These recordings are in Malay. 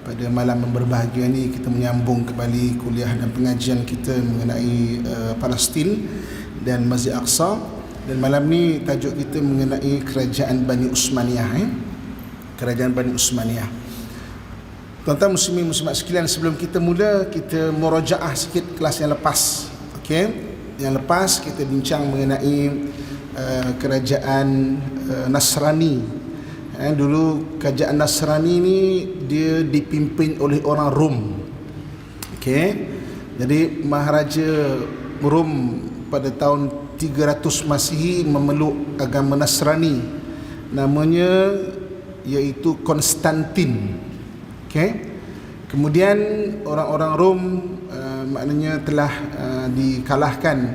pada malam yang berbahagia ni kita menyambung kembali kuliah dan pengajian kita mengenai Palestin dan Masjid Aqsa. Dan malam ni tajuk kita mengenai Kerajaan Bani Utsmaniyah. Kerajaan Bani Utsmaniyah. Tuan-tuan muslimin muslimat sekalian, sebelum kita mula, kita murajaah sikit kelas yang lepas. Okey, yang lepas kita bincang mengenai kerajaan Nasrani. Dulu kerajaan Nasrani ni dia dipimpin oleh orang Rom. Okey, jadi Maharaja Rom pada tahun 300 Masihi memeluk agama Nasrani, namanya iaitu Konstantin. Okey, kemudian orang-orang Rom maknanya telah dikalahkan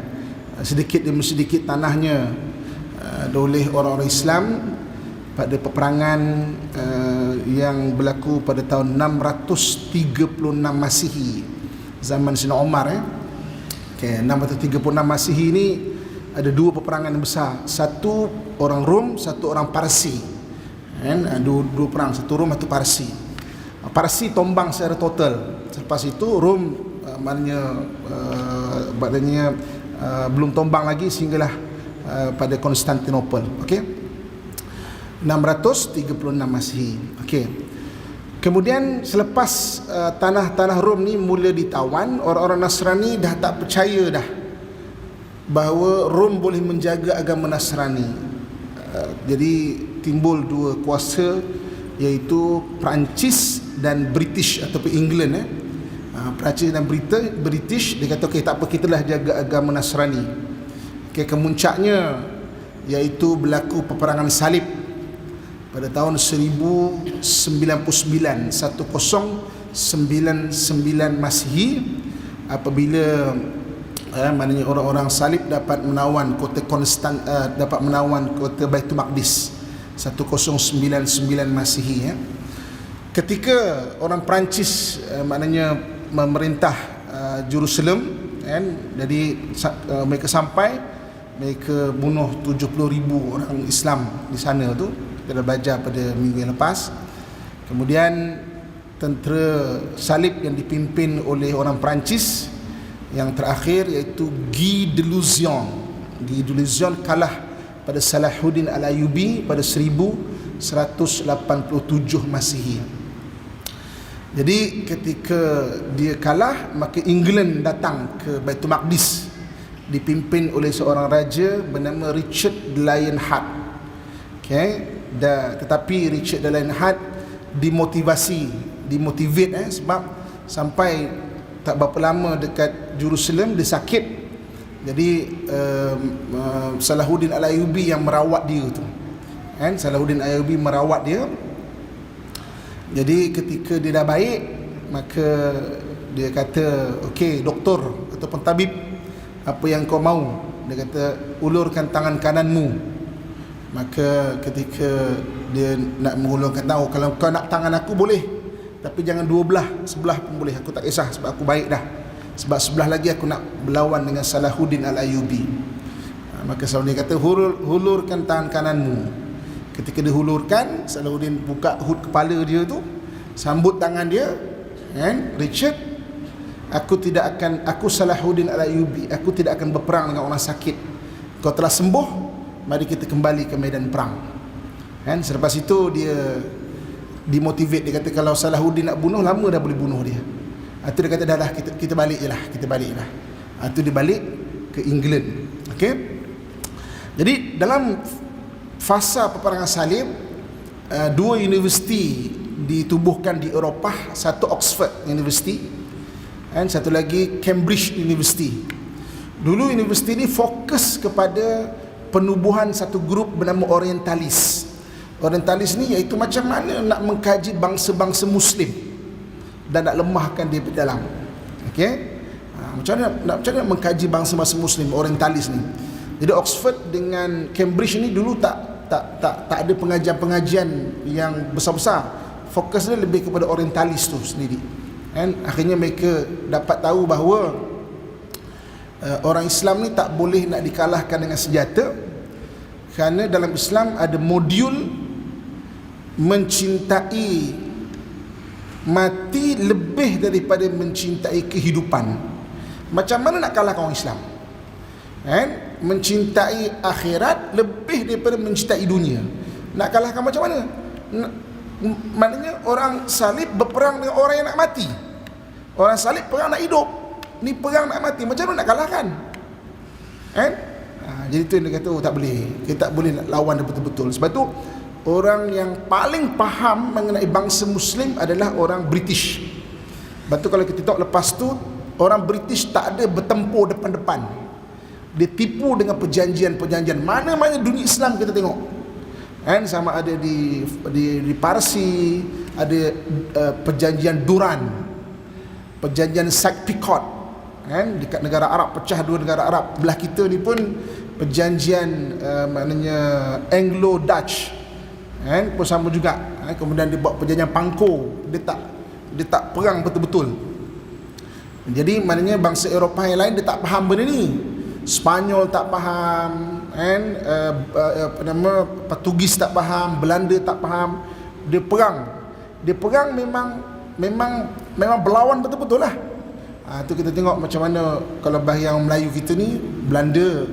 sedikit demi sedikit tanahnya oleh orang-orang Islam pada peperangan yang berlaku pada tahun 636 Masihi, zaman Sayyidina Umar. Okey, 636 Masihi ni ada dua peperangan yang besar, satu orang Rom, satu orang Parsi. Dua perang, satu Rom, satu Parsi. Parsi tombang secara total. Selepas itu Rom maknanya belum tombang lagi sehinggalah pada Konstantinopel. Okey, 636 Masihi. Okey, kemudian selepas tanah-tanah Rom ni mula ditawan, orang-orang Nasrani dah tak percaya dah bahawa Rom boleh menjaga agama Nasrani. Jadi timbul dua kuasa, iaitu Perancis dan British ataupun England. Perancis dan British, dia kata okey, tak apa, kitalah jaga agama Nasrani. Okey, kemuncaknya iaitu berlaku peperangan salib pada tahun 1099 Masihi, apabila maknanya orang-orang salib dapat menawan kota dapat menawan kota Baitul Maqdis 1099 Masihi. Ketika orang Perancis maknanya memerintah Jerusalem, jadi mereka sampai, mereka bunuh 70,000 orang Islam di sana tu. Kita dah belajar pada minggu yang lepas. Kemudian tentera salib yang dipimpin oleh orang Perancis yang terakhir iaitu Guy de Lusignan kalah pada Salahuddin Al-Ayyubi pada 1187 Masihi. Jadi ketika dia kalah, maka England datang ke Baitul Maqdis dipimpin oleh seorang raja bernama Richard the Lionheart. Okey, tetapi Richard the Lionheart dimotivate sebab sampai tak berapa lama dekat Jerusalem dia sakit. Jadi Salahuddin Al-Ayyubi yang merawat dia tu. Salahuddin Al-Ayyubi merawat dia. Jadi ketika dia dah baik, maka dia kata, okey doktor ataupun tabib, apa yang kau mahu? Dia kata, ulurkan tangan kananmu. Maka ketika dia nak mengulurkan tangan, kalau kau nak tangan aku boleh, tapi jangan dua belah, sebelah pun boleh, aku tak kisah sebab aku baik dah. Sebab sebelah lagi aku nak berlawan dengan Salahuddin Al-Ayyubi. Maka Salahuddin kata, hulurkan tangan kananmu. Ketika dia hulurkan, Salahuddin buka hood kepala dia tu, sambut tangan dia, Richard, aku Salahuddin Al-Ayyubi, aku tidak akan berperang dengan orang sakit. Kau telah sembuh, mari kita kembali ke medan perang. Selepas itu dia dimotivate, dia kata kalau Salahuddin nak bunuh, lama dah boleh bunuh dia. Itu dia kata dah lah, kita balik je lah. Itu dia balik ke England. Okey, jadi dalam fasa peperangan salib, dua universiti ditubuhkan di Eropah, satu Oxford University dan satu lagi Cambridge University. Dulu universiti ini fokus kepada penubuhan satu grup bernama Orientalis. Orientalis ni iaitu macam mana nak mengkaji bangsa-bangsa Muslim dan nak lemahkan dia di dalam. Okey, macam mana mengkaji bangsa-bangsa Muslim, Orientalis ni. Jadi Oxford dengan Cambridge ni dulu tak ada pengajian-pengajian yang besar-besar. Fokusnya lebih kepada Orientalis tu sendiri. Akhirnya mereka dapat tahu bahawa orang Islam ni tak boleh nak dikalahkan dengan senjata, kerana dalam Islam ada modul mencintai Mati lebih daripada mencintai kehidupan. Macam mana nak kalahkan orang Islam? Mencintai akhirat lebih daripada mencintai dunia. Nak kalahkan macam mana? Maknanya orang salib berperang dengan orang yang nak mati. Orang salib perang nak hidup, ni perang nak mati. Macam mana nak kalahkan? Jadi tu yang dia kata, tak boleh, kita tak boleh nak lawan dia betul-betul. Sebab tu orang yang paling faham mengenai bangsa Muslim adalah orang British. Sebab tu kalau kita tengok lepas tu, orang British tak ada bertempur depan-depan. Dia tipu dengan perjanjian-perjanjian. Mana-mana dunia Islam kita tengok, sama ada di Parsi, ada perjanjian Duran, perjanjian Sykes-Picot, dekat negara Arab, pecah dua negara Arab. Belah kita ni pun perjanjian maknanya Anglo-Dutch, pun sama juga. Kemudian dia buat perjanjian Pangko. Dia tak perang betul-betul. Jadi maknanya bangsa Eropah yang lain dia tak faham benda ni. Spanyol tak faham, Portugis tak faham, Belanda tak faham. Dia perang memang berlawan betul-betul lah. Tu kita tengok macam mana kalau bahaya orang Melayu kita ni, Belanda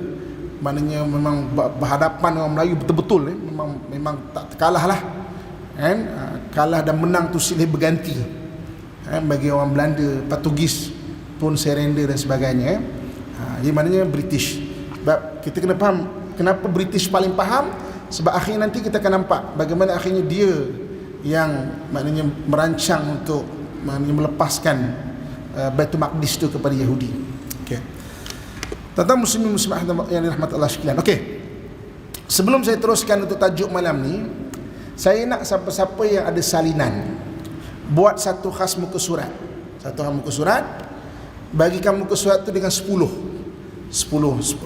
maknanya memang berhadapan dengan orang Melayu betul-betul, memang tak terkalah lah, kalah dan menang tu silih berganti. Bagi orang Belanda, Portugis pun surrender dan sebagainya. Jadi maknanya British. Sebab kita kena faham kenapa British paling faham. Sebab akhirnya nanti kita akan nampak bagaimana akhirnya dia yang maknanya merancang untuk maknanya melepaskan Baitul Maqdis tu kepada Yahudi. Okey. Tuan-tuan muslimin muslimat yang dirahmati Allah sekalian. Okey. Sebelum saya teruskan untuk tajuk malam ni, saya nak siapa-siapa yang ada salinan buat satu khas muka surat. Satu khas muka surat, bagikan muka surat tu dengan 10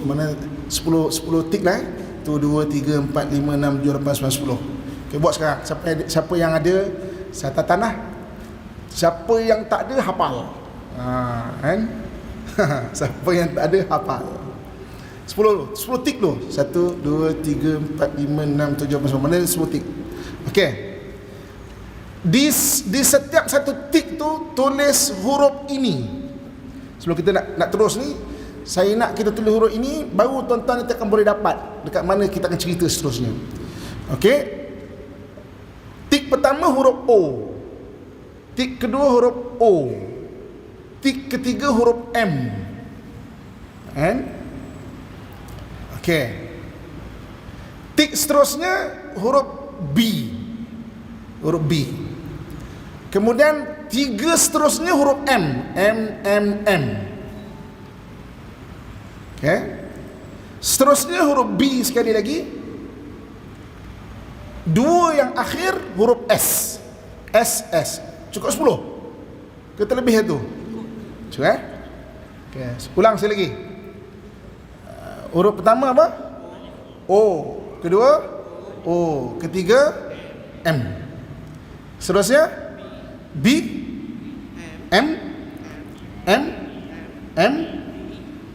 mana 10 tik lah. 1 2 3 4 5 6 7 8 9 10. Okey, buat sekarang. Siapa yang ada satu tanah, siapa yang tak ada hafal. Siapa yang tak ada hafal. 10 tik tu. 1 2 3 4 5 6 7 8 9. Mana 10 tik? Okey. Di setiap satu tik tu tulis huruf ini. Sebelum kita nak terus ni, saya nak kita tulis huruf ini, baru tuan-tuan nanti akan boleh dapat dekat mana kita akan cerita seterusnya. Okey. Tik pertama huruf O. Tik kedua huruf O. Tik ketiga huruf M. Okey. Tik seterusnya huruf B. Huruf B. Kemudian tiga seterusnya huruf M. M. Okey. Seterusnya huruf B sekali lagi. Dua yang akhir huruf S. S. Cukup 10? Kita lebih itu? Cukup Okey, ulang sekali lagi. Huruf pertama apa? O. Kedua O. Ketiga M. Seterusnya B, M,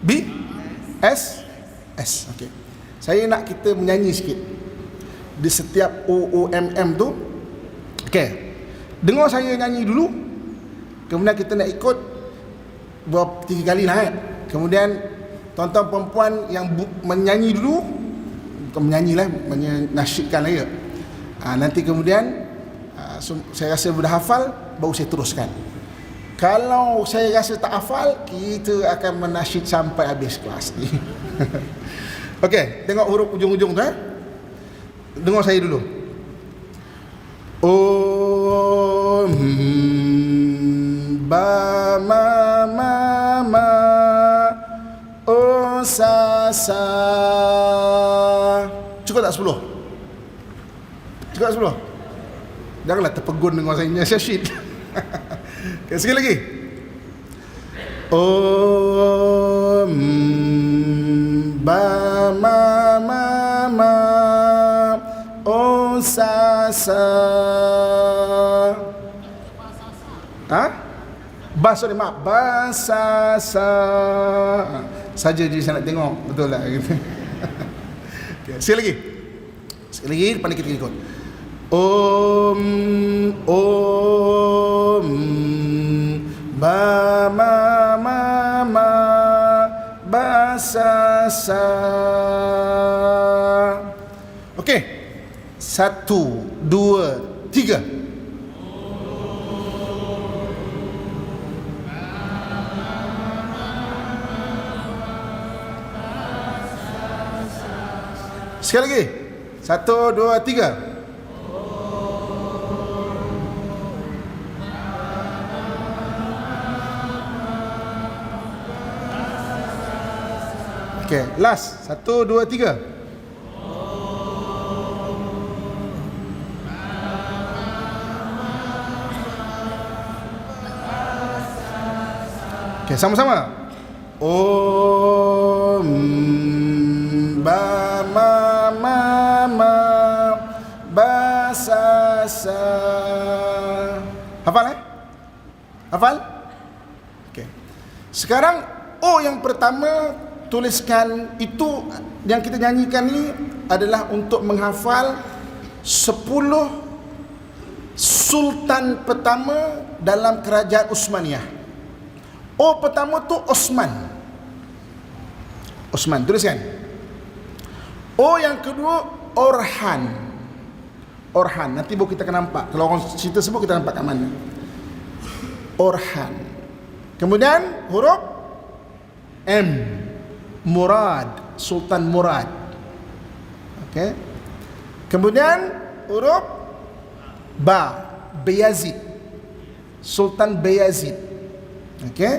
B, S. Okey. Saya nak kita menyanyi sikit di setiap O-M-M tu. Okey. Dengar saya nyanyi dulu, kemudian kita nak ikut buat 3 kali lah. Kemudian tuan-tuan perempuan yang menyanyi dulu, bukan menyanyi lah, menasyidkan lah ya. Nanti kemudian saya rasa dah hafal, baru saya teruskan. Kalau saya rasa tak hafal, kita akan menasyid sampai habis kelas ni. Okey, tengok huruf ujung-ujung tu. Dengar saya dulu. O, ba, ma, o, sa. Cukup tak 10? Cukup 10? Janganlah terpegun dengan saya nyasyid. Okay, sekali lagi. Om ba ma o sa. Sorry, maaf. Ba sa. Saja je saya nak tengok betul lah gitu. Okay, sekali lagi. Depan kita ikut. Om, Om, Ba Ma Ma Ma, Ba Sa Sa. Okey. 1, 2, 3. Sekali lagi. 1, 2, 3. Okey, last. 1, 2, 3. Okey, sama-sama. Om Ba Ma Ma Ma, Ba Sa Sa. Hafal Hafal? Okey. Sekarang O yang pertama, tuliskan itu yang kita nyanyikan ni adalah untuk menghafal 10 sultan pertama dalam kerajaan Uthmaniyah. O pertama tu Osman. Osman, tuliskan. O yang kedua Orhan. Orhan, nanti baru kita akan nampak. Kalau orang cerita sebut kita nampak kat mana. Orhan. Kemudian huruf M. Murad, Sultan Murad. Okey. Kemudian huruf Ba, Bayazid, Sultan Bayazid. Okey.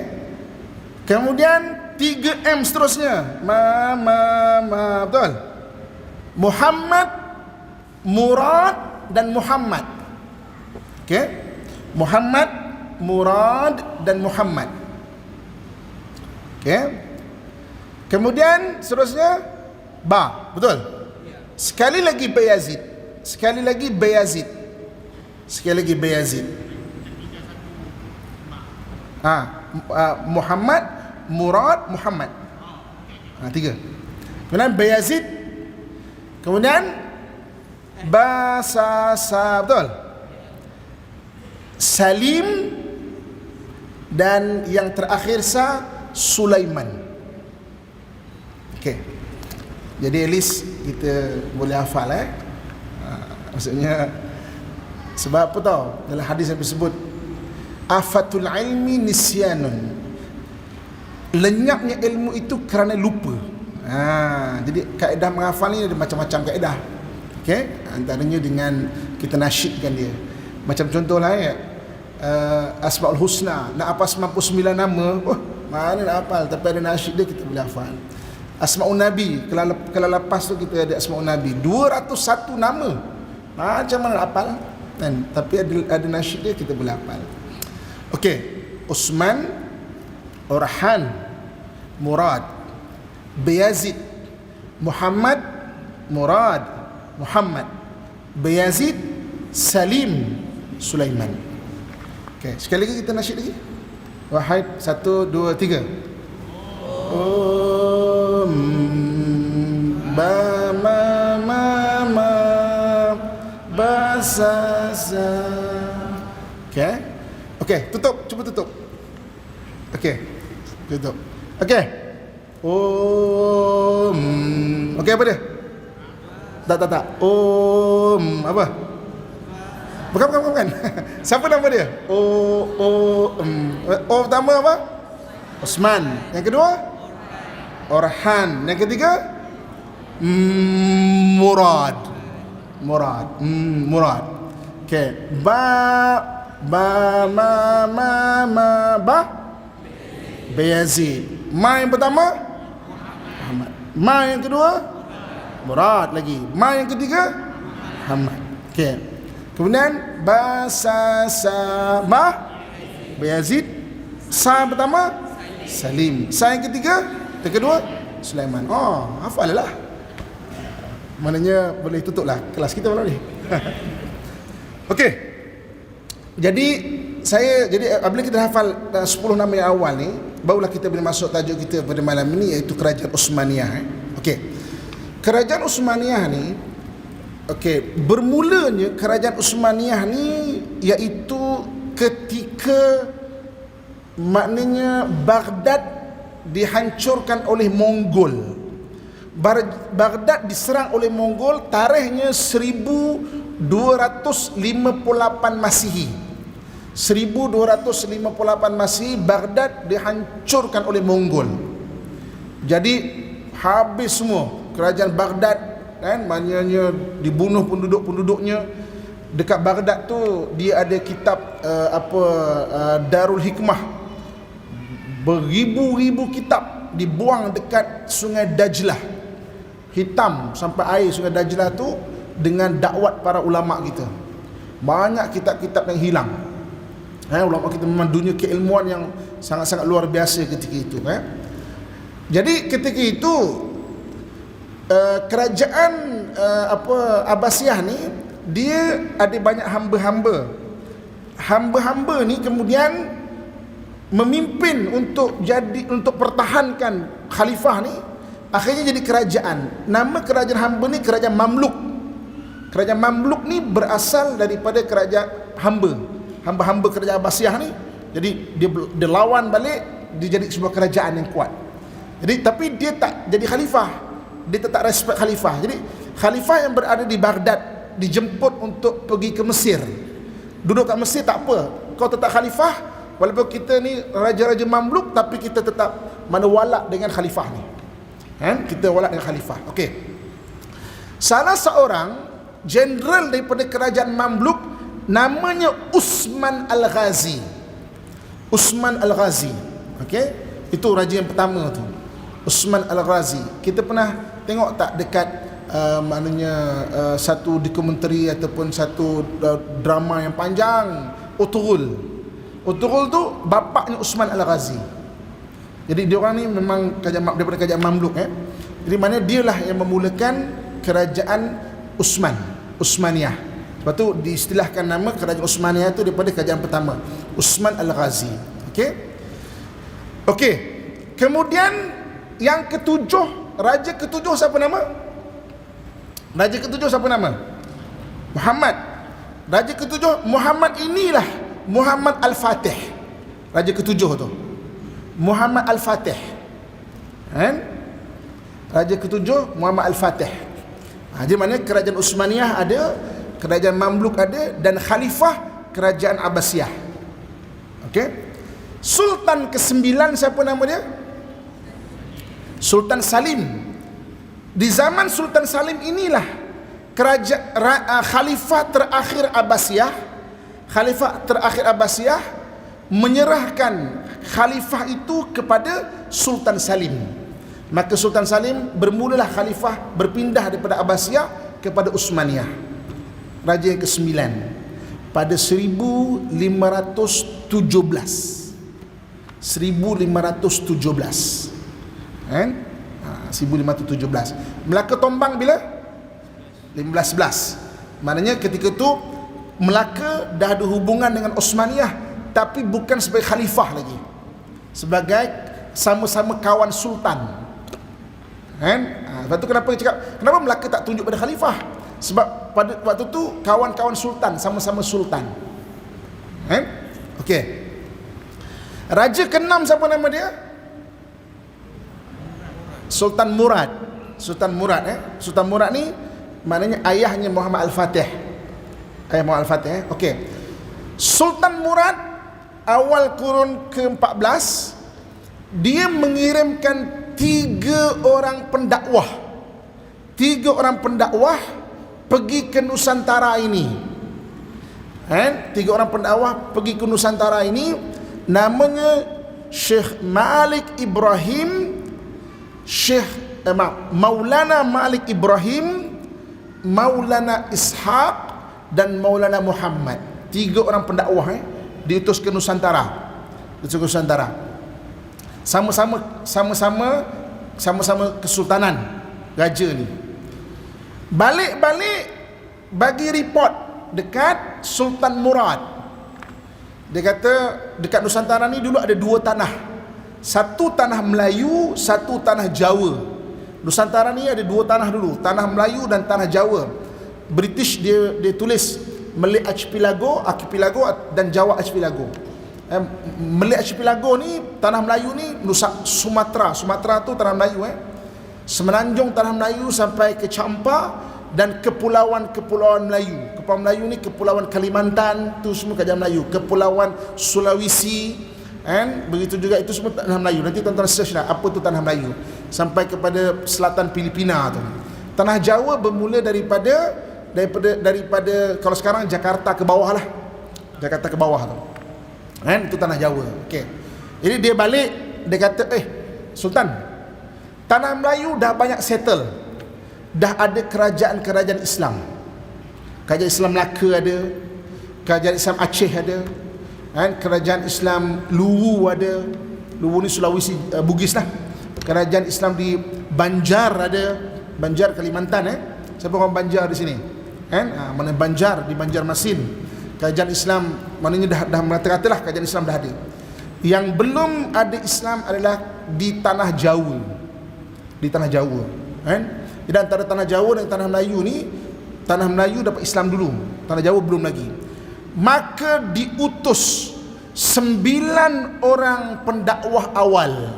Kemudian 3M seterusnya. Ma betul. Muhammad, Murad dan Muhammad. Okey. Muhammad, Murad dan Muhammad. Okey. Kemudian seterusnya Ba, betul? Sekali lagi Bayazid. Sekali lagi Bayazid. Sekali lagi Bayazid. Muhammad, Murad, Muhammad. 3. Kemudian Bayazid. Kemudian Ba Sa Sa, betul? Salim dan yang terakhir Sa, Sulaiman. Okey. Jadi at least kita boleh hafal maksudnya sebab apa tahu? Dalam hadis yang disebut afatul ilmi nisyanun. Lenyapnya ilmu itu kerana lupa. Jadi kaedah menghafal ni ada macam-macam kaedah. Okey, antaranya dengan kita nasyidkan dia. Macam contohlah Asmaul Husna, nak hafal 99 nama, mana nak hafal, tapi ada nasyid dia kita boleh hafal. Asmaul Nabi, kalau lepas tu kita ada Asmaul Nabi 201 nama. Macam mana nak hafal kan? Tapi ada nasyid dia kita boleh hafal. Okey, Osman, Orhan, Murad, Bayazid, Muhammad, Murad, Muhammad, Bayazid, Salim, Sulaiman. Okey, sekali lagi kita nasyid lagi. Wahid, 1, 2, 3. Om Ba Ma Ma Ma, Ba Sa Sa. Okey. Okey, tutup, cuba tutup. Okey. Tutup. Okey. Om. Okey, apa dia? Tak. Om apa? Bukan. Siapa nama dia? O pertama apa? Osman. Yang kedua? Orhan. Yang ketiga? Murad. Murad. Okey. Ba Ma Ba Bayazid. Ma yang pertama Muhammad. Ma yang kedua Murad lagi. Ma yang ketiga Muhammad. Okey. Kemudian Ba Sa Sa Ba Bayazid. Sa yang pertama Salim. Sa yang ketiga, yang kedua Sulaiman. Hafal lah. Maknanya boleh tutup lah kelas kita malam ni. Okey. Jadi apabila kita hafal 10 nama yang awal ni, barulah kita boleh masuk tajuk kita pada malam ini, iaitu Kerajaan Uthmaniyah. Okey. Kerajaan Uthmaniyah ni Okey, bermulanya kerajaan Uthmaniyah ni iaitu ketika maknanya Baghdad dihancurkan oleh Mongol. Baghdad diserang oleh Mongol, tarikhnya 1258 Masihi. 1258 Masihi Baghdad dihancurkan oleh Mongol. Jadi habis semua kerajaan Baghdad, kan, maknanya dibunuh penduduk-penduduknya. Dekat Baghdad tu dia ada kitab Darul Hikmah. Beribu-ribu kitab dibuang dekat Sungai Dajlah. Hitam sampai air Sungai Dajlah tu dengan dakwat para ulama kita. Banyak kitab-kitab yang hilang. Ulama kita memang dunia keilmuan yang sangat-sangat luar biasa ketika itu. Jadi ketika itu kerajaan Abbasiyah ni dia ada banyak hamba-hamba. Hamba-hamba ni kemudian memimpin untuk pertahankan khalifah ni, akhirnya jadi kerajaan. Nama kerajaan hamba ni kerajaan Mamluk. Kerajaan Mamluk ni berasal daripada kerajaan hamba-hamba kerajaan Abbasiyah ni. Jadi dia lawan balik, dia jadi sebuah kerajaan yang kuat. Jadi tapi dia tak jadi khalifah, dia tak respect khalifah. Jadi khalifah yang berada di Baghdad dijemput untuk pergi ke Mesir. Duduk kat Mesir tak apa, kau tetap khalifah, walaupun kita ni raja-raja Mamluk, tapi kita tetap walak dengan khalifah ni. Kita walak dengan khalifah. Okey. Salah seorang jeneral daripada kerajaan Mamluk namanya Uthman Al-Ghazi. Uthman Al-Ghazi. Okey? Itu raja yang pertama tu. Uthman Al-Ghazi. Kita pernah tengok tak dekat satu dokumentari ataupun satu drama yang panjang, Utughul. Utughul tu bapaknya Uthman Al-Ghazi. Jadi dia orang ni memang daripada kerajaan Mamluk. Jadi mana dialah yang memulakan kerajaan Uthmaniyah. Sebab tu diistilahkan nama kerajaan Uthmaniyah tu daripada kerajaan pertama, Uthman Al-Ghazi. Okey. Okey. Kemudian yang ketujuh, raja ketujuh siapa nama? Raja ketujuh siapa nama? Muhammad. Raja ketujuh Muhammad inilah Muhammad Al-Fatih. Raja ketujuh tu Muhammad Al-Fatih. Raja ketujuh Muhammad Al-Fatih. Jadi mana kerajaan Uthmaniyah ada, kerajaan Mamluk ada, dan khalifah kerajaan Abbasiyah. Okey. Sultan ke-9 siapa nama dia? Sultan Salim. Di zaman Sultan Salim inilah khalifah terakhir Abbasiyah. Khalifah terakhir Abbasiyah menyerahkan khalifah itu kepada Sultan Salim. Maka Sultan Salim bermulalah khalifah berpindah daripada Abbasiyah kepada Uthmaniyah. Raja yang ke-9 pada 1517. 1517. 1517. Melaka tombang bila? 1511. Maknanya ketika itu Melaka dah ada hubungan dengan Uthmaniyah, tapi bukan sebagai khalifah lagi, sebagai sama-sama kawan sultan. Sebab tu kenapa cakap, kenapa Melaka tak tunjuk pada khalifah? Sebab pada waktu tu kawan-kawan sultan, sama-sama sultan. Okey. Raja ke-6 siapa nama dia? Sultan Murad. Sultan Murad. Sultan Murad ni maknanya ayahnya Muhammad Al-Fatih. Ayah Muhammad Al-Fatih. Okey. Sultan Murad awal kurun ke-14 dia mengirimkan 3 orang pendakwah. 3 orang pendakwah pergi ke Nusantara ini. 3 orang pendakwah pergi ke Nusantara ini, namanya Syekh Malik Ibrahim, Maulana Malik Ibrahim, Maulana Ishaq, dan Maulana Muhammad. 3 orang pendakwah diutus ke Nusantara. Sama-sama kesultanan raja ni. Balik-balik bagi report dekat Sultan Murad. Dia kata dekat Nusantara ni dulu ada 2 tanah. Satu tanah Melayu, satu tanah Jawa. Nusantara ni ada 2 tanah dulu, tanah Melayu dan tanah Jawa. British dia tulis Malay Archipelago dan Jawa Archipelago. Malay Archipelago ni tanah Melayu ni Sumatera tu tanah Melayu, semenanjung tanah Melayu sampai ke Champa, dan kepulauan Melayu. Kepulauan Melayu ni kepulauan Kalimantan tu semua kerajaan Melayu, kepulauan Sulawesi, begitu juga itu semua tanah Melayu. Nanti tuan-tuan search lah apa tu tanah Melayu, sampai kepada selatan Filipina tu. Tanah Jawa bermula daripada kalau sekarang Jakarta ke bawah lah, Jakarta ke bawah tu, itu tanah Jawa. Okey, jadi dia balik, dia kata Sultan, tanah Melayu dah banyak settle, dah ada kerajaan-kerajaan Islam. Kerajaan Islam Melaka ada, kerajaan Islam Aceh ada, kerajaan Islam Luwu ada. Luwu ni Sulawesi, Bugis lah. Kerajaan Islam di Banjar ada, Banjar Kalimantan. Siapa orang Banjar di sini? Mana Banjar, di Banjarmasin. Kerajaan Islam maknanya dah merata-rata lah, kerajaan Islam dah ada. Yang belum ada Islam adalah di tanah Jawa. Di tanah Jawa, Jadi antara tanah Jawa dan tanah Melayu ni, tanah Melayu dapat Islam dulu, tanah Jawa belum lagi. Maka diutus 9 orang pendakwah awal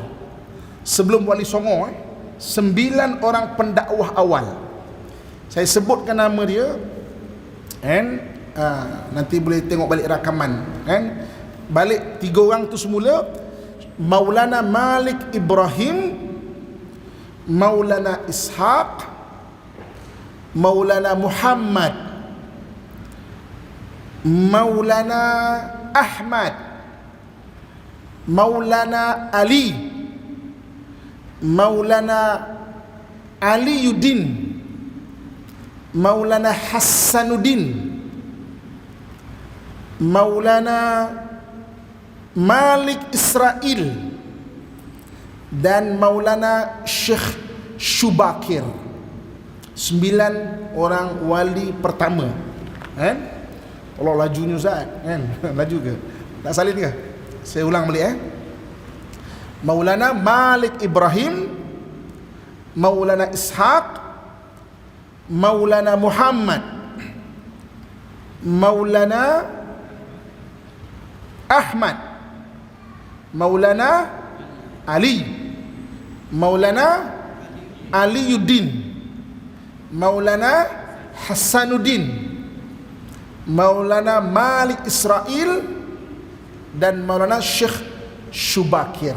sebelum Wali Songo. 9 orang pendakwah awal. Saya sebutkan nama dia, nanti boleh tengok balik rakaman. Balik 3 orang tu semula: Maulana Malik Ibrahim, Maulana Ishaq, Maulana Muhammad, Maulana Ahmad, Maulana Ali, Maulana Aliyuddin, Maulana Hassanuddin, Maulana Malik Israel, dan Maulana Syekh Shubakir. 9 orang wali pertama. Allah lajunya Ustaz, laju ke? Tak salin ke? Saya ulang balik. Maulana Malik Ibrahim, Maulana Ishaq, Maulana Muhammad, Maulana Ahmad, Maulana Ali, Maulana Aliyuddin, Maulana Hassanuddin, Maulana Malik Israel, dan Maulana Syekh Shubakir.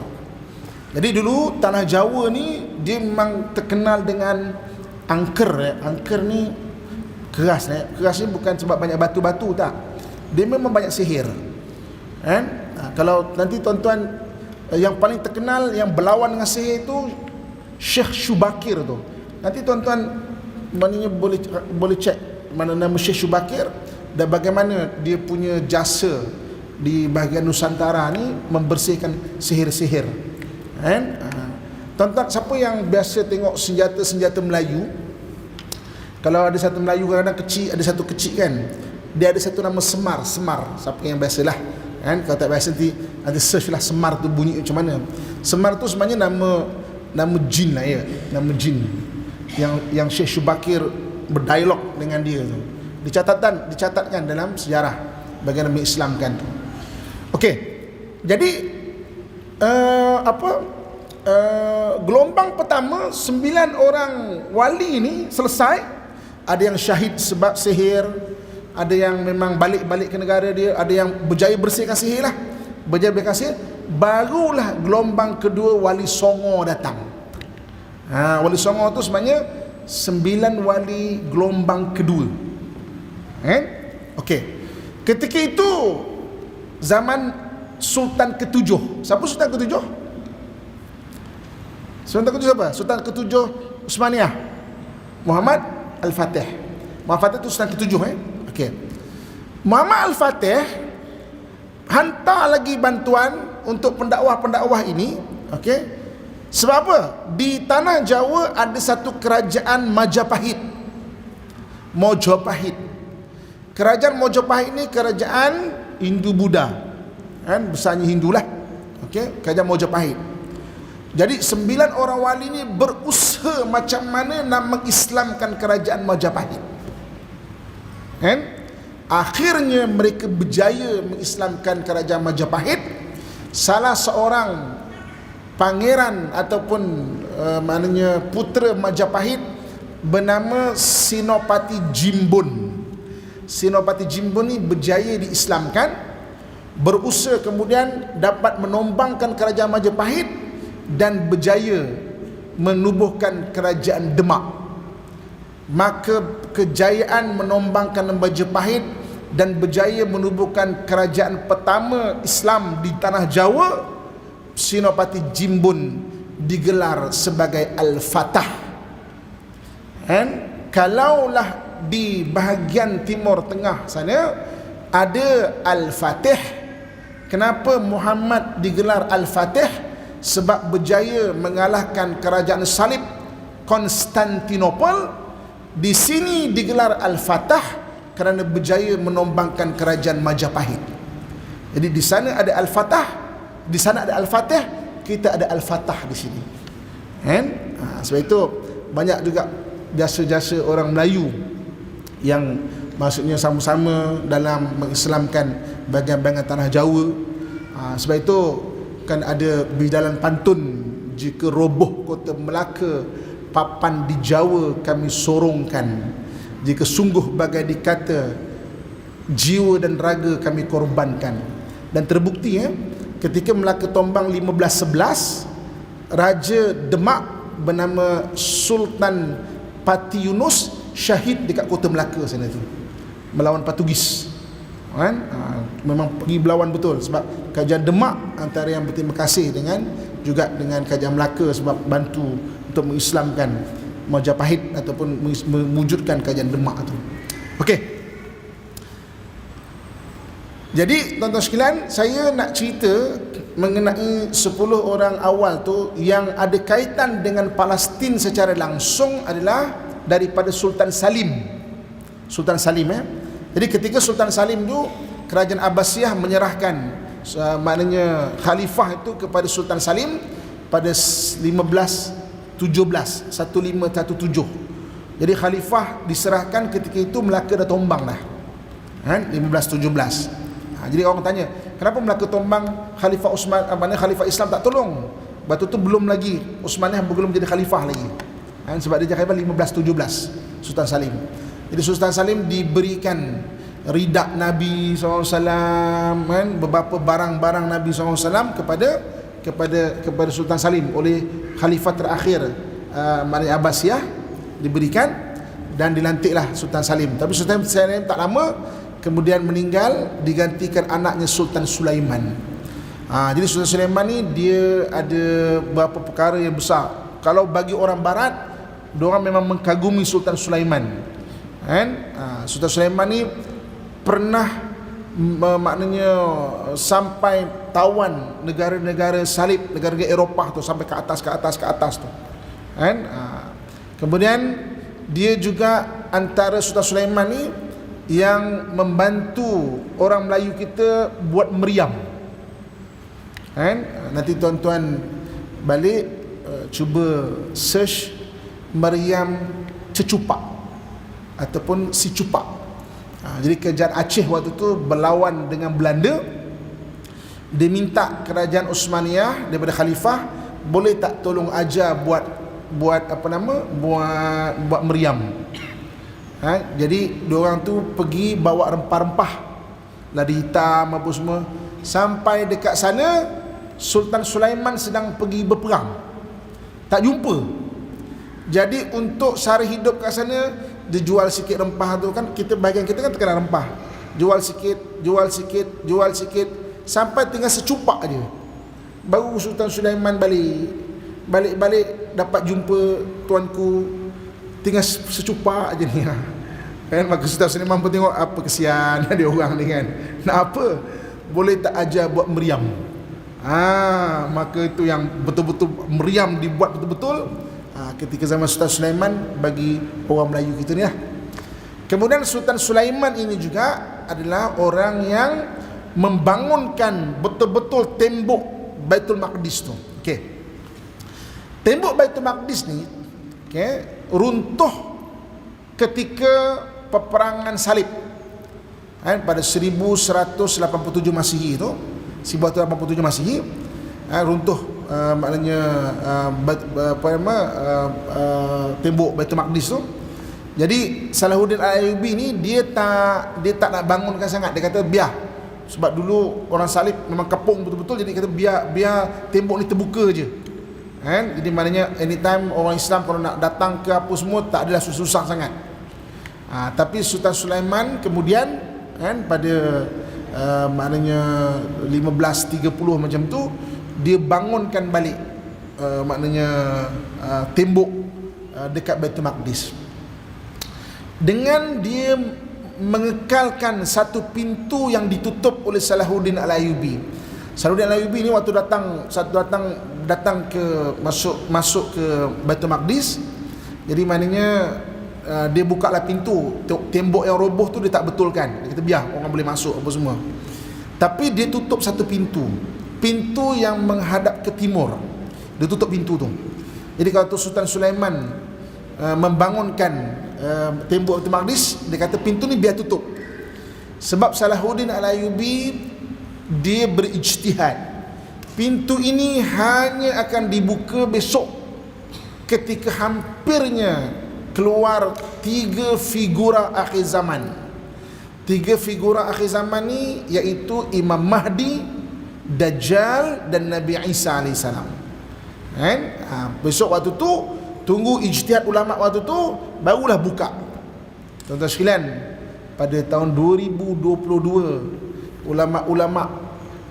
Jadi dulu tanah Jawa ni dia memang terkenal dengan angker. Angker ni keras. Keras ni bukan sebab banyak batu-batu, tak. Dia memang banyak sihir. Kalau nanti tuan-tuan, yang paling terkenal yang berlawan dengan sihir tu Syekh Shubakir tu. Nanti tuan-tuan maknanya boleh cek mana nama Syekh Shubakir dan bagaimana dia punya jasa di bahagian Nusantara ni membersihkan sihir-sihir. Tuan-tuan, siapa yang biasa tengok senjata-senjata Melayu? Kalau ada satu Melayu kadang-kadang kecil, ada satu kecil kan, dia ada satu nama Semar. Siapa yang biasalah, kalau tak biasa nanti search lah Semar tu bunyi macam mana. Semar tu sebenarnya nama jin lah, nama jin yang Syekh Shubakir berdialog dengan dia tu. Dicatatkan dalam sejarah bagian mengislamkan tu. Okey. Jadi gelombang pertama 9 orang wali ni selesai. Ada yang syahid sebab sihir, ada yang memang balik ke negara dia, ada yang berjaya bersihkan sihir lah, berjaya bersihkan sihir. Barulah gelombang kedua Wali Songo datang. Wali Songo tu sebenarnya 9 wali gelombang kedua. Okey. Ketika itu zaman Sultan ke-7. Siapa Sultan ke-7? Sultan ke-7 siapa? Sultan ke-7 Utsmaniyah, Muhammad Al-Fatih. Muhammad Al-Fatih itu Sultan ke-7. Okey. Muhammad Al-Fatih hantar lagi bantuan untuk pendakwah-pendakwah ini. Okey. Sebab apa? Di tanah Jawa ada satu kerajaan Majapahit. Mojopahit. Kerajaan Mojopahit ni kerajaan Hindu-Buddha. Besarnya Hindu lah. Okey, kerajaan Mojopahit. Jadi 9 orang wali ni berusaha macam mana nak mengislamkan kerajaan Majapahit. Kan? Akhirnya mereka berjaya mengislamkan kerajaan Majapahit. Salah seorang pangeran ataupun maknanya putera Majapahit bernama Senopati Jimbun. Senopati Jimbun ni berjaya diislamkan, berusaha kemudian dapat menombangkan kerajaan Majapahit dan berjaya menubuhkan kerajaan Demak. Maka kejayaan menombangkan Majapahit dan berjaya menubuhkan kerajaan pertama Islam di tanah Jawa, Senopati Jimbun digelar sebagai Al-Fatah. Dan kalaulah di bahagian timur tengah sana ada Al-Fatih, kenapa Muhammad digelar Al-Fatih? Sebab berjaya mengalahkan kerajaan salib Konstantinopel. Di sini digelar Al-Fatah kerana berjaya menombangkan kerajaan Majapahit. Jadi di sana ada Al-Fatah, di sana ada Al-Fatih, kita ada Al-Fatah di sini. Kan? Sebab itu banyak juga jasa-jasa orang Melayu yang maksudnya sama-sama dalam mengislamkan bahagian-bahagian tanah Jawa. Sebab itu kan ada bidalan pantun, jika roboh kota Melaka, papan di Jawa kami sorongkan. Jika sungguh bagai dikata, jiwa dan raga kami korbankan. Dan terbukti ketika Melaka tombang 1511, Raja Demak bernama Sultan Pati Yunus syahid dekat kota Melaka sana tu, melawan Portugis. Kan? Memang pergi berlawan betul, sebab kerajaan Demak antara yang berterima kasih dengan juga dengan kerajaan Melaka sebab bantu untuk mengislamkan Majapahit ataupun mewujudkan kerajaan Demak tu. Okey. Jadi tuan-tuan sekalian, saya nak cerita mengenai 10 orang awal tu yang ada kaitan dengan Palestin secara langsung adalah daripada Sultan Salim. Sultan Salim Jadi ketika Sultan Salim tu, kerajaan Abbasiyah menyerahkan maknanya khalifah itu kepada Sultan Salim pada 1517. Jadi khalifah diserahkan ketika itu Melaka dah tombang dah. 1517. Jadi orang tanya, kenapa Melaka tombang, Khalifah Osman, Khalifah Islam tak tolong? Batu tu belum lagi Osmaniyah belum jadi khalifah lagi. Sebab dia khalifah 1517 Sultan Salim. Jadi Sultan Salim diberikan ridak Nabi SAW, beberapa barang-barang Nabi SAW kepada Sultan Salim oleh khalifah terakhir maknanya Abbasiyah diberikan, dan dilantiklah Sultan Salim. Tapi Sultan Salim tak lama kemudian meninggal, digantikan anaknya Sultan Sulaiman. Jadi Sultan Sulaiman ni dia ada beberapa perkara yang besar. Kalau bagi orang barat, diorang memang mengkagumi Sultan Sulaiman. Sultan Sulaiman ni pernah maknanya sampai tawan negara-negara salib, negara-negara Eropah tu, sampai ke atas tu. Kemudian dia juga antara Sultan Sulaiman ni yang membantu orang Melayu kita buat meriam. Nanti tuan-tuan balik cuba search meriam cecupak ataupun si cupak. Jadi kerajaan Aceh waktu tu berlawan dengan Belanda. Dia minta kerajaan Osmaniyah daripada khalifah, boleh tak tolong ajar buat meriam. Jadi diorang tu pergi bawa rempah-rempah, ladi hitam apa semua. Sampai dekat sana, Sultan Sulaiman sedang pergi berperang, tak jumpa. Jadi untuk sara hidup kat sana, dia jual sikit rempah tu kan, bahagian kita kan terkenal rempah. Jual sikit, sampai tinggal secupak aja. Baru Sultan Sulaiman balik dapat jumpa tuanku, tinggal secupak aja ni. Maka Sultan Sulaiman pun tengok, apa kesian dia orang ni kan. Nak apa? Boleh tak ajar buat meriam? Maka itu yang betul-betul meriam dibuat betul-betul ketika zaman Sultan Sulaiman bagi orang Melayu kita ni lah. Kemudian Sultan Sulaiman ini juga adalah orang yang membangunkan betul-betul tembok Baitul Maqdis tu. Tembok Baitul Maqdis ni runtuh ketika peperangan salib pada 1187 Masihi itu, 1187 Masihi, runtuh maknanya tembok Baitul Maqdis tu. Jadi Salahuddin Al-Ayyubi ni dia tak nak bangunkan sangat. Dia kata biar, sebab dulu orang salib memang kepung betul-betul, jadi kata biar tembok ni terbuka je kan. Jadi maknanya anytime orang Islam kalau nak datang ke apa semua tak adalah susah sangat. Tapi Sultan Sulaiman kemudian kan pada maknanya 1530 macam tu dia bangunkan balik maknanya tembok dekat Baitul Maqdis dengan dia mengekalkan satu pintu yang ditutup oleh Salahuddin Al-Ayyubi. Salahuddin Al-Ayyubi ni waktu datang ke masuk ke Baitul Maqdis, jadi maknanya dia bukalah pintu, tembok yang roboh tu dia tak betulkan. Dia kata biar orang boleh masuk apa semua. Tapi dia tutup satu pintu yang menghadap ke timur. Dia tutup pintu tu. Jadi kalau tu Sultan Sulaiman membangunkan tembok Baitul Maqdis, dia kata pintu ni biar tutup. Sebab Salahuddin Al-Ayyubi dia berijtihad. Pintu ini hanya akan dibuka besok ketika hampirnya keluar 3 figura akhir zaman. 3 figura akhir zaman ni iaitu Imam Mahdi, Dajjal dan Nabi Isa AS. Kan? Besok waktu tu tunggu ijtihad ulama waktu tu barulah buka. Tuan-tuan sekalian, pada tahun 2022 ulama-ulama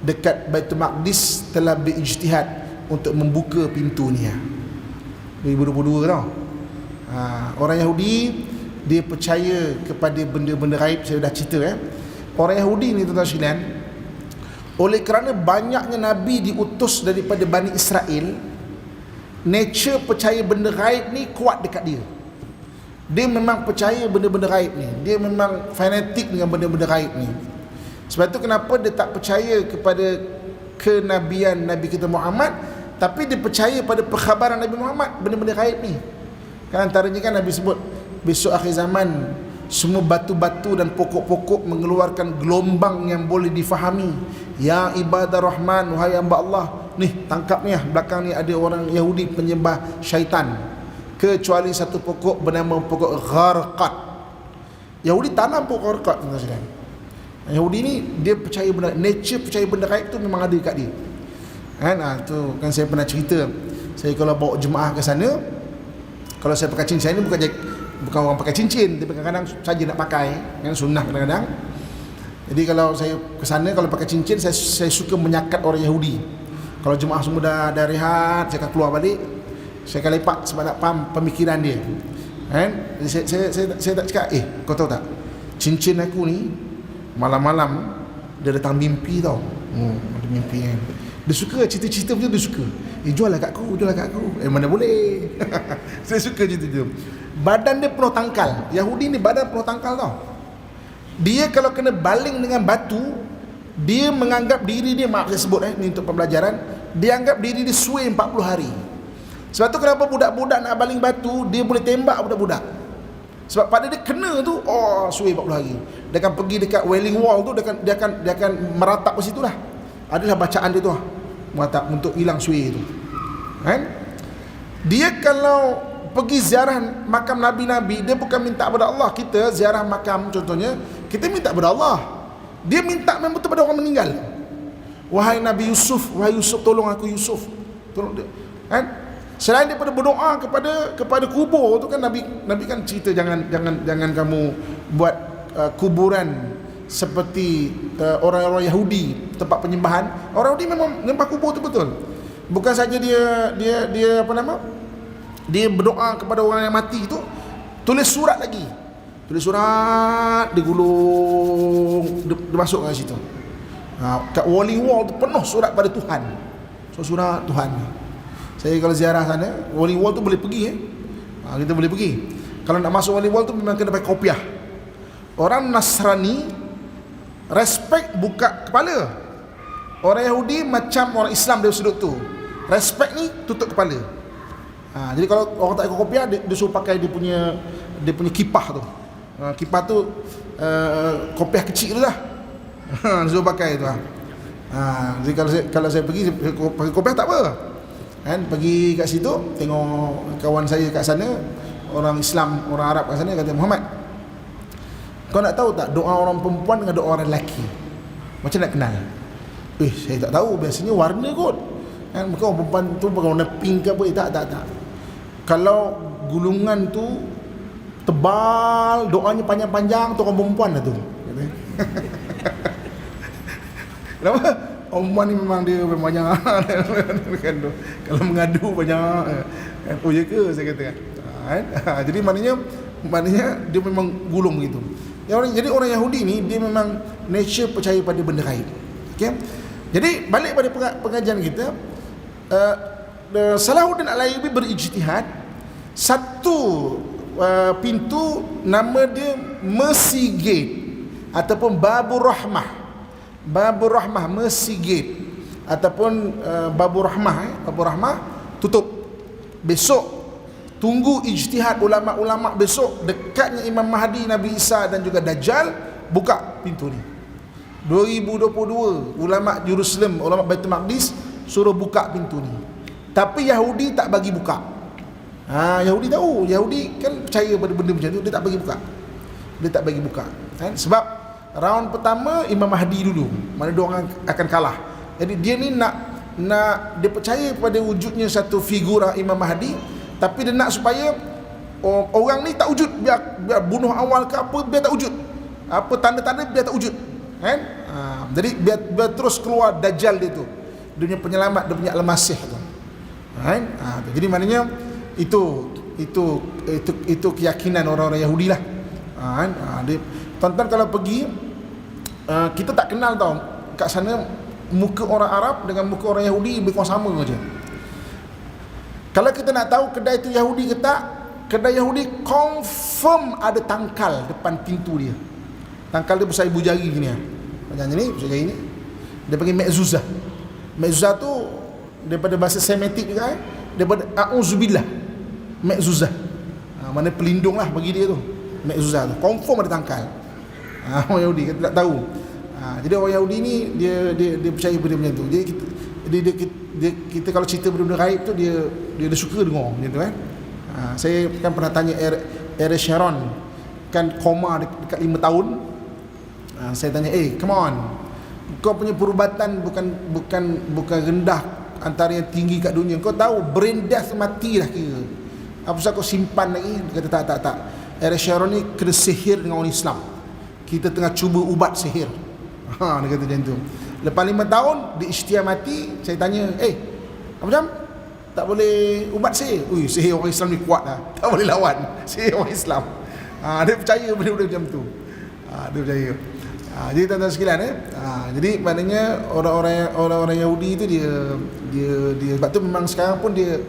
dekat Baitul Maqdis telah berijtihad untuk membuka pintu ni. 2022 tau. Orang Yahudi dia percaya kepada benda-benda gaib. Saya dah cerita orang Yahudi ni tuan-tuan sekalian, oleh kerana banyaknya Nabi diutus daripada Bani Israel, nature percaya benda gaib ni kuat dekat dia. Dia memang percaya benda-benda gaib ni. Dia memang fanatik dengan benda-benda gaib ni. Sebab tu kenapa dia tak percaya kepada kenabian Nabi kita Muhammad, tapi dia percaya pada perkhabaran Nabi Muhammad, benda-benda gaib ni. Kan antaranya kan Nabi sebut besok akhir zaman semua batu-batu dan pokok-pokok mengeluarkan gelombang yang boleh difahami. Ya ibadah Rahman, wahai hamba Allah. Ni tangkap ni belakang ni ada orang Yahudi penyembah syaitan, kecuali satu pokok bernama pokok gharqad. Yahudi tanam pokok gharqad, tuan-tuan. Yahudi ni dia percaya benda, nature percaya benda gaib tu memang ada dekat dia. Kan tu kan saya pernah cerita, saya kalau bawa jemaah ke sana, kalau saya pakai cincin, ini bukan orang pakai cincin, tapi kadang-kadang saja nak pakai, kan sunnah kadang-kadang. Jadi kalau saya ke sana, kalau pakai cincin, saya suka menyakat orang Yahudi. Kalau jemaah semua dah rehat, saya akan keluar balik, saya akan lepak sebab nak faham pemikiran dia. Kan? Jadi saya tak cakap, kau tahu tak, cincin aku ni malam-malam dia datang mimpi tau. Ada mimpi kan. Dia suka cerita-cerita macam tu, dia suka. Jual lah kat aku. Mana boleh. Saya suka cerita tu. Badan dia penuh tangkal. Yahudi ni badan penuh tangkal tau. Dia kalau kena baling dengan batu, dia menganggap diri dia, maaf saya sebut ni untuk pembelajaran, dia anggap diri dia sway 40 hari. Sebab tu kenapa budak-budak nak baling batu, dia boleh tembak budak-budak. Sebab pada dia kena tu, sway 40 hari. Dia akan pergi dekat Wailing Wall tu, dia akan meratap ke situ lah. Adalah bacaan dia tu lah, meratap untuk hilang sway tu. Kan? Dia kalau pergi ziarah makam Nabi-Nabi, dia bukan minta kepada Allah. Kita ziarah makam contohnya, kita minta kepada Allah. Dia minta memang betul pada orang meninggal. Wahai Nabi Yusuf, wahai Yusuf, tolong aku Yusuf. Tolong dia. Kan? Selain daripada berdoa kepada kubur tu kan, Nabi kan cerita jangan kamu buat kuburan seperti orang-orang Yahudi, tempat penyembahan. Orang Yahudi memang menyembah kubur tu betul. Bukan saja dia apa nama? Dia berdoa kepada orang yang mati tu, tulis surat lagi. Tulis surat, digulung, dia masuk kat situ. Kat Wailing Wall tu penuh surat pada Tuhan. Surat Tuhan. Saya kalau ziarah sana, Wailing Wall tu boleh pergi kita boleh pergi. Kalau nak masuk Wailing Wall tu memang kena pakai kopiah. Orang Nasrani respect buka kepala. Orang Yahudi macam orang Islam dari sudut tu. Respect ni tutup kepala. Jadi kalau orang tak ikut kopiah, dia suruh pakai dia punya kipah tu. Kipas tu kopiah kecil tu lah. Zul pakai tu lah. Jadi kalau saya pergi pakai kopiah tak apa kan, pergi kat situ tengok kawan saya kat sana, orang Islam, orang Arab kat sana, kata, Muhammad, kau nak tahu tak doa orang perempuan dengan doa orang lelaki macam nak kenal? Saya tak tahu, biasanya warna kot kan, maka orang perempuan tu pakai warna pink ke apa. Tak. Kalau gulungan tu tebal, doanya panjang-panjang, tu orang perempuan lah tu. Kenapa? Orang perempuan ni memang dia banyak kan, kalau mengadu banyak kan. Oh ya ke, saya kata kan. Jadi maknanya dia memang gulung gitu. Jadi orang Yahudi ni dia memang nature percaya pada benda gaib. Okey. Jadi balik pada pengajian kita, Salahuddin Al-Ayyubi berijtihad. Satu pintu nama dia Mercy Gate ataupun Babur Rahmah. Babur Rahmah, Mercy Gate ataupun Babur Rahmah tutup. Besok tunggu ijtihad ulama-ulama, besok dekatnya Imam Mahdi, Nabi Isa dan juga Dajjal, buka pintu ni. 2022 ulama Jerusalem, ulama Baitul Maqdis suruh buka pintu ni. Tapi Yahudi tak bagi buka. Yahudi tahu, Yahudi kan percaya pada benda macam tu, dia tak bagi buka. Kan? Sebab round pertama Imam Mahdi dulu, mana dia orang akan kalah. Jadi dia ni nak dia percaya pada wujudnya satu figura Imam Mahdi, tapi dia nak supaya orang ni tak wujud, biar bunuh awal ke apa, biar tak wujud. Apa tanda-tanda biar tak wujud. Kan? Jadi biar terus keluar Dajjal dia tu, dia punya penyelamat, dia punya Al-Masih tu. Kan? Jadi maknanya itu keyakinan orang-orang Yahudi lah. Tuan-tuan kalau pergi, kita tak kenal tau kat sana muka orang Arab dengan muka orang Yahudi lebih kurang sama saja. Kalau kita nak tahu kedai tu Yahudi ke tak, kedai Yahudi confirm ada tangkal depan pintu dia. Tangkal dia besar ibu jari gini ya. Macam ni, besar jari ni. Dia panggil Mezuzah. Mezuzah tu daripada bahasa Semitik juga daripada A'udzubillah. Mezuzah. Mana pelindung lah bagi dia tu. Mezuzah tu. Confirm ada tangkal. Orang Yahudi kita tak tahu. Jadi orang Yahudi ni dia percaya benda macam tu. Jadi kita kalau cerita benda-benda gaib tu dia suka dengar macam tu kan. Saya kan pernah tanya Ariel Sharon, kan koma dekat 5 tahun. Saya tanya, come on, kau punya perubatan bukan rendah antara yang tinggi kat dunia. Kau tahu brain death, mati dah kira. Apa pasal kau simpan lagi? Dia kata tak. Ariel Sharon ni kena sihir dengan orang Islam. Kita tengah cuba ubat sihir. Dia kata macam tu. Lepas 5 tahun dia ikhtiar mati. Saya tanya, apa macam? Tak boleh ubat sihir? Sihir orang Islam ni kuat lah, tak boleh lawan sihir orang Islam. Dia percaya benda-benda macam tu. Dia percaya. Jadi tuan-tuan sekalian, jadi maknanya orang-orang Yahudi tu dia sebab tu memang sekarang pun dia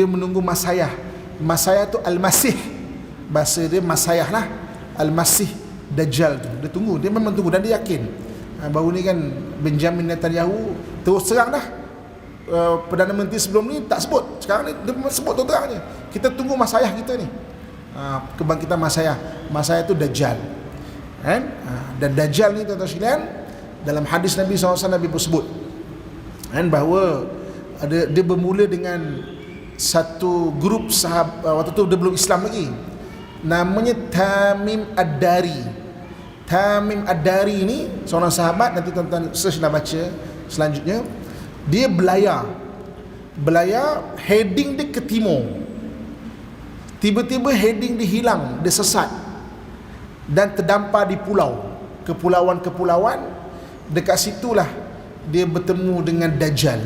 menunggu Masayah. Masayah tu Al-Masih, bahasa dia Masayah lah, Al-Masih Dajjal tu. Dia memang tunggu dan dia yakin. Baru ni kan Benjamin Netanyahu terus terang dah, Perdana Menteri sebelum ni tak sebut, sekarang ni dia memang sebut terang je. Kita tunggu Masayah kita ni, kebangkitan Masayah tu Dajjal kan? Dan Dajjal ni tuan-tuan sekalian, dalam hadis Nabi SAW Nabi pun sebut kan, bahawa dia bermula dengan satu grup sahabat, waktu tu dia belum Islam lagi, namanya Tamim Ad-Dari. Tamim Ad-Dari ni seorang sahabat, nanti tuan-tuan search dah baca selanjutnya. Dia belayar heading dia ke timur. Tiba-tiba heading dia hilang, dia sesat dan terdampar di kepulauan-kepulauan. Dekat situlah dia bertemu dengan Dajjal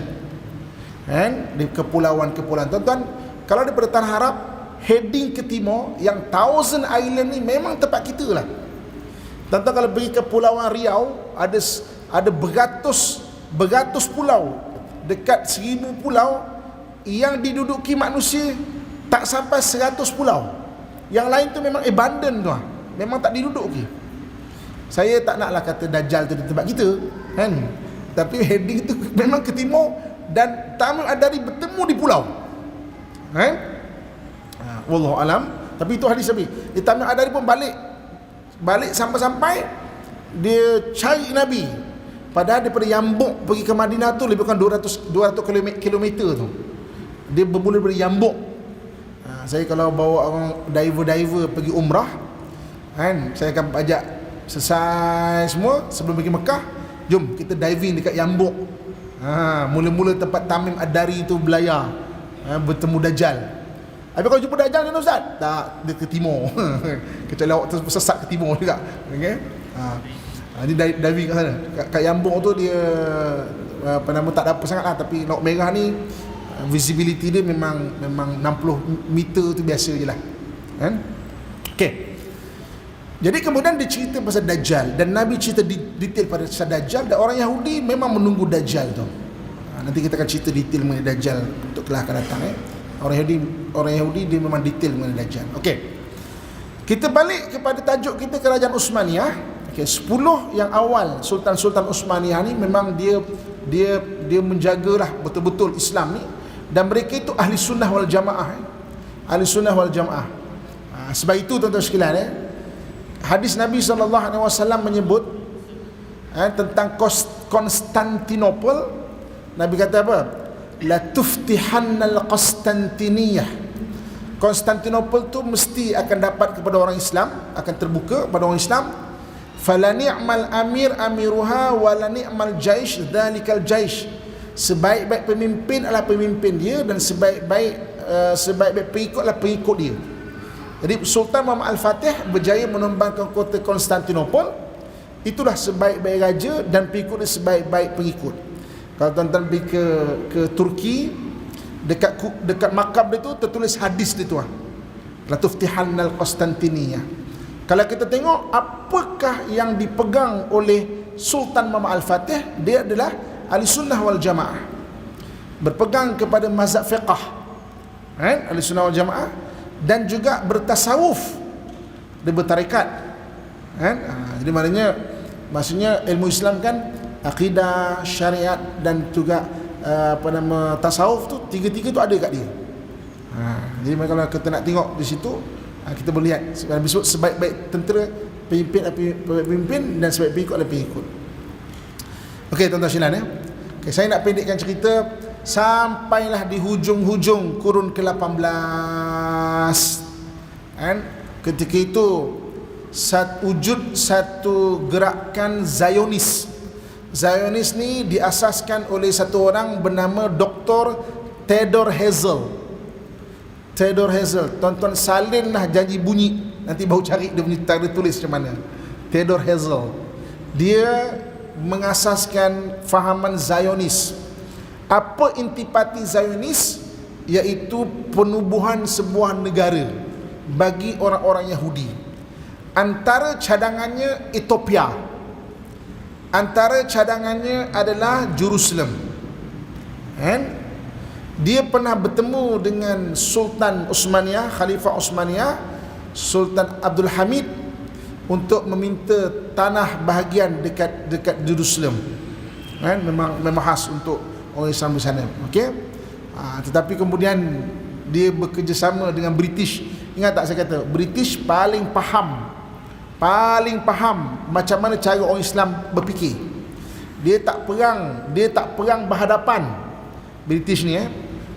kan, di kepulauan-kepulauan. Tuan-tuan, kalau daripada tanah Arab heading ke timur, yang Thousand Island ni memang tempat kita lah. Tuan-tuan kalau pergi ke Pulauan Riau, ada beratus pulau, dekat 1000 pulau yang diduduki manusia tak sampai 100 pulau. Yang lain tu memang abandon tu lah, memang tak diduduki. Saya tak naklah kata Dajjal tu di tempat kita kan, tapi heading tu memang ke timur dan Tamim Ad-Dari bertemu di pulau kan. Wallahu alam. Tapi itu hadis Nabi. Tamim Ad-Dari pun balik sampai dia cari Nabi. Padahal daripada Yambuk pergi ke Madinah tu lebih kurang 200 kilometer tu. Dia bermula dari Yambuk. Saya kalau bawa orang diver pergi umrah kan, saya akan ajak selesai semua sebelum pergi Mekah, jom kita diving dekat Yambuk. Mula-mula tempat Tamim Ad-Dari tu belayar, bertemu Dajjal. Habis kalau jumpa Dajjal kan Ustaz? Tak, dia ke timur. Kecuali awak tersesat ke timur juga. Okey. Dia diving kat sana. Kat Yambuk tu dia tak ada apa sangat lah, tapi Laut Merah ni visibility dia memang 60 meter tu biasa je lah kan. Okey. Jadi kemudian dia cerita pasal Dajjal, dan Nabi cerita detail pada pasal Dajjal, dan orang Yahudi memang menunggu Dajjal tu. Nanti kita akan cerita detail mengenai Dajjal untuk kelak akan datang. Orang Yahudi dia memang detail mengenai Dajjal. Okey. Kita balik kepada tajuk kita, Kerajaan Uthmaniyah. Okey, 10 yang awal Sultan-Sultan Uthmaniyah ni memang dia menjagalah betul-betul Islam ni, dan mereka itu ahli sunnah wal jamaah. Ahli sunnah wal jamaah. Sebab itu tuan-tuan sekalian, hadis Nabi SAW menyebut tentang Konstantinopel. Nabi kata apa? La tuftihannal Konstantiniyah. Konstantinopel tu mesti akan dapat kepada orang Islam, akan terbuka kepada orang Islam. Fala ni'mal amir amiruha wa la ni'mal jaish dzalikal jaish. Sebaik-baik pemimpin adalah pemimpin dia, dan sebaik-baik pengikut adalah pengikut dia. Jadi Sultan Muhammad Al-Fatih berjaya menumbangkan kota Konstantinopel. Itulah sebaik-baik raja, dan pengikut dia sebaik-baik pengikut. Kalau tuan-tuan pergi ke Turki, dekat makam dia tu tertulis hadis dia tu, la tuftihannal Konstantiniyah. Kalau kita tengok apakah yang dipegang oleh Sultan Muhammad Al-Fatih, dia adalah ahli sunnah wal jamaah, berpegang kepada mazhab fiqh, ahli sunnah wal jamaah, dan juga bertasawuf, dia bertarekat. Jadi maksudnya ilmu Islam kan akidah, syariat, dan juga tasawuf tu, tiga-tiga tu ada kat dia. Jadi kalau kita nak tengok di situ, kita boleh lihat sebaik-baik tentera pemimpin dan sebaik pengikut adalah pengikut. Okey tuan-tuan sekalian, okay, saya nak pendekkan cerita sampailah di hujung-hujung kurun ke-18. Ketika itu wujud satu gerakan Zionis. Zionis ni diasaskan oleh satu orang bernama Dr. Theodor Herzl. Theodor Herzl, tuan-tuan salinlah janji bunyi, nanti baru cari dia punya tanda tulis macam mana. Theodor Herzl, dia mengasaskan fahaman Zionis. Apa intipati Zionis? Iaitu penubuhan sebuah negara bagi orang-orang Yahudi. Antara cadangannya Ethiopia, antara cadangannya adalah Jerusalem. Dia pernah bertemu dengan Sultan Uthmaniyah, Khalifah Uthmaniyah, Sultan Abdul Hamid, untuk meminta tanah bahagian dekat Jerusalem. Memang khas untuk orang Islam di sana. Okey. Tetapi kemudian dia bekerjasama dengan British. Ingat tak saya kata British paling faham macam mana cara orang Islam berfikir. Dia tak perang berhadapan. British ni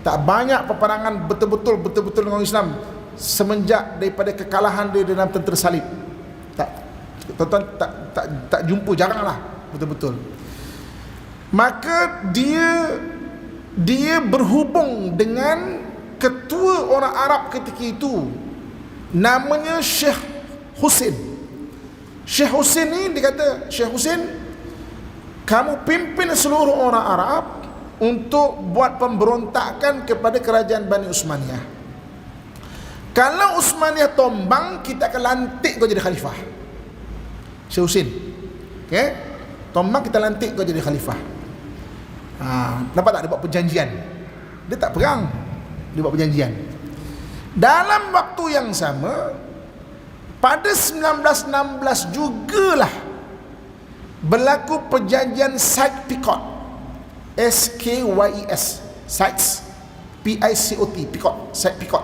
tak banyak peperangan betul-betul dengan orang Islam semenjak daripada kekalahan dia dalam tentera salib. Tuan-tuan tak jumpa, jaranglah betul-betul. Maka dia berhubung dengan ketua orang Arab ketika itu, namanya Syekh Husain. Syekh Husain ni dia kata, Syekh Husain, kamu pimpin seluruh orang Arab untuk buat pemberontakan kepada kerajaan Bani Uthmaniyah. Kalau Uthmaniyah tombang, kita akan lantik kau jadi khalifah. Syekh Husain, okay? Tombang, kita lantik kau jadi khalifah. Nampak tak dia buat perjanjian? Dia tak perang, dia buat perjanjian. Dalam waktu yang sama, pada 1916 jugalah berlaku perjanjian Sykes-Picot. SKYES, Sykes, PICOT, Picot, Sykes-Picot.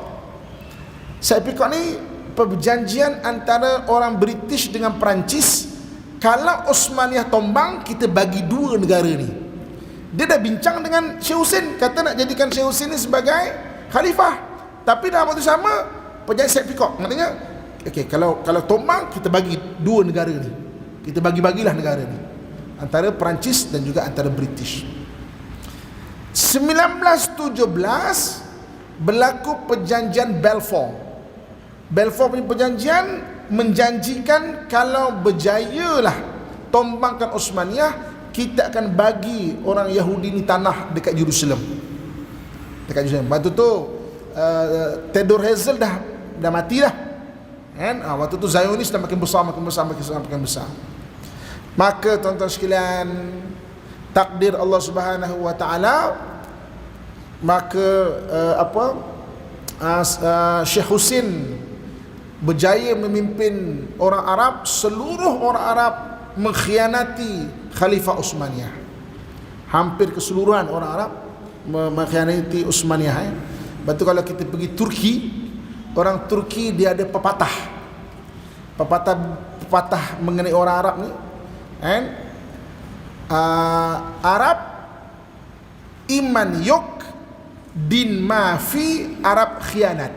Sykes-Picot ni perjanjian antara orang British dengan Perancis, kalau Osmaniyah tombang, kita bagi dua negara ni. Dia dah bincang dengan Syekh Hussein, kata nak jadikan Syekh Hussein ni sebagai khalifah. Tapi dalam waktu sama, perjanjian Sepikok, maknanya okey, kalau tombang, kita bagi dua negara ni. Kita bagi-bagilah negara ni antara Perancis dan juga antara British. 1917 berlaku perjanjian Balfour. Balfour punya perjanjian menjanjikan kalau berjayalah tombangkan Osmaniyah, kita akan bagi orang Yahudi ni tanah dekat Jerusalem. Waktu tu Theodor Herzl dah mati dah. Kan? Waktu tu Zionis dah makin besar. Maka tuan-tuan sekalian, takdir Allah Subhanahu wa taala, maka Syekh Hussein berjaya memimpin orang Arab. Seluruh orang Arab mengkhianati Khalifah Utsmaniyah. Hampir keseluruhan orang Arab mengkhianati Utsmaniyah. Lepas tu kalau kita pergi Turki, orang Turki dia ada pepatah mengenai orang Arab ni, kan? Arab iman yok, din mafi, Arab khianat.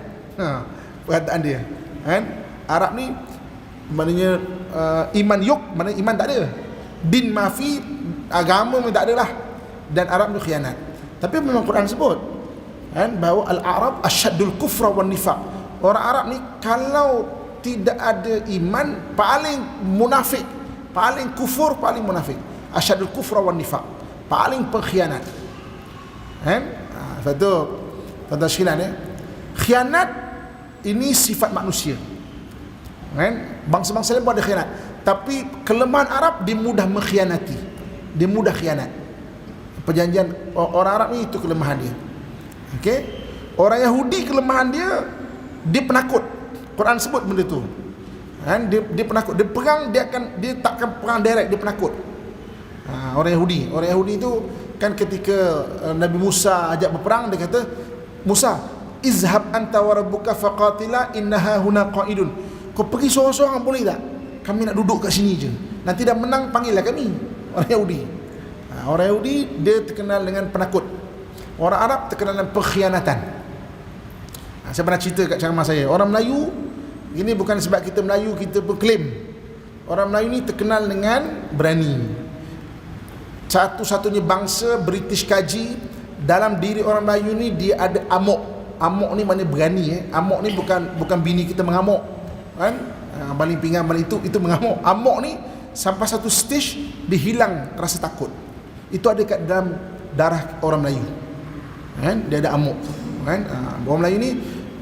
Perkataan dia, kan? Arab ni maknanya iman yok, maknanya iman tak ada. Din mafi, agama memang tak ada lah. Dan Arab ni khianat. Tapi memang Quran sebut, kan, bahawa al-Arab asyaddul kufra wan nifaq. Orang Arab ni kalau tidak ada iman, paling munafik, paling kufur, paling munafik. Asyaddul kufra wan nifaq, paling pengkhianat. Kan? Sebab tu tuan-tuan sekalian, khianat ini sifat manusia. Kan? Bangsa-bangsa lain pun ada khianat, tapi kelemahan Arab, dia mudah mengkhianati, dia mudah khianat. Perjanjian orang Arab ni itu kelemahan dia. Okey, orang Yahudi kelemahan dia penakut. Quran sebut benda tu, kan? Dia penakut. Dia perang, dia takkan perang direct, dia penakut. Orang Yahudi itu kan, ketika Nabi Musa ajak berperang, dia kata, Musa, izhab anta wa rabbuka faqatila innaha huna qaidun. Kau pergi seorang-seorang boleh tak? Kami nak duduk kat sini je. Nanti dah menang, panggillah kami. Orang Yahudi. Orang Yahudi dia terkenal dengan penakut. Orang Arab terkenal dengan pengkhianatan. Saya pernah cerita kat ceramah saya, orang Melayu ini bukan sebab kita Melayu kita berklaim. Orang Melayu ni terkenal dengan berani. Satu-satunya bangsa British kaji, dalam diri orang Melayu ni dia ada amok. Amok ni maknanya berani. Amok ni bukan bini kita mengamuk, kan? Baling pinggang baling itu mengamuk. Amok ni sampai satu stage dihilang rasa takut. Itu ada kat dalam darah orang Melayu, kan? Dia ada amok, kan? Orang Melayu ni